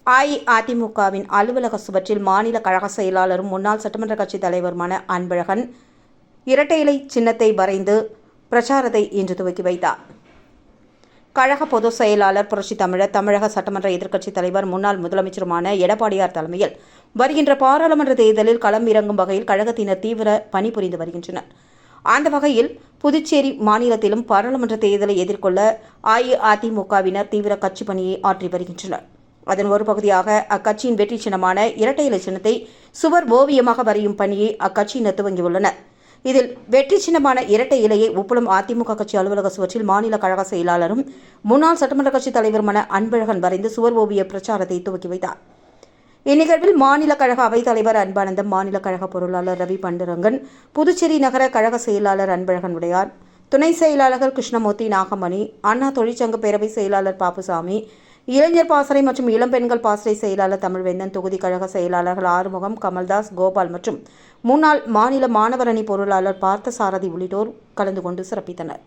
அஇஅதிமுகவின் அலுவலக சுவற்றில் மாநில கழக செயலாளரும் முன்னாள் சட்டமன்ற கட்சித் தலைவருமான அன்பழகன் இரட்டை இலை சின்னத்தை வரைந்து பிரச்சாரத்தை இன்று துவக்கி வைத்தார். கழக பொதுச் செயலாளர் புரட்சித் தமிழர், தமிழக சட்டமன்ற எதிர்க்கட்சித் தலைவர், முன்னாள் முதலமைச்சருமான எடப்பாடியார் தலைமையில் வருகின்ற பாராளுமன்ற தேர்தலில் களம் இறங்கும் வகையில் கழகத்தினர் தீவிர பணிபுரிந்து வருகின்றனர். அந்த வகையில் புதுச்சேரி மாநிலத்திலும் பாராளுமன்ற தேர்தலை எதிர்கொள்ள அஇஅதிமுகவினர் தீவிர கட்சி பணியை ஆற்றி வருகின்றனர். அதன் ஒரு பகுதியாக அக்கட்சியின் வெற்றி சின்னமான இரட்டை இலை சின்னத்தை சுவர் ஓவியமாக வரையும் பணியை அக்கட்சியினர் துவங்கியுள்ளனர். இதில் வெற்றி சின்னமான இரட்டை இலையை உப்பளம் அதிமுக கட்சி அலுவலக சுவற்றில் மாநில கழக செயலாளரும் முன்னாள் சட்டமன்ற கட்சித் தலைவருமான அன்பழகன் வரைந்து சுவர் ஓவிய பிரச்சாரத்தை துவக்கி வைத்தார். இந்நிகழ்வில் மாநில கழக அவைத் தலைவர் அன்பானந்தம், மாநில கழக பொருளாளர் ரவி பண்டுரங்கன், புதுச்சேரி நகர கழக செயலாளர் அன்பழகன் உடையார், துணை செயலாளர்கள் கிருஷ்ணமூர்த்தி, நாகமணி, அண்ணா தொழிற்சங்க பேரவை செயலாளர் பாப்புசாமி, இளைஞர் பாசறை மற்றும் இளம்பெண்கள் பாசறை செயலாளர் தமிழ்வேந்தன், தொகுதி கழக செயலாளர்கள் ஆறுமுகம், கமல்தாஸ், கோபால் மற்றும் முன்னாள் மாநில மாணவர் அணி பொருளாளர் பார்த்தசாரதி உள்ளிட்டோர் கலந்து கொண்டு சிறப்பித்தனர்.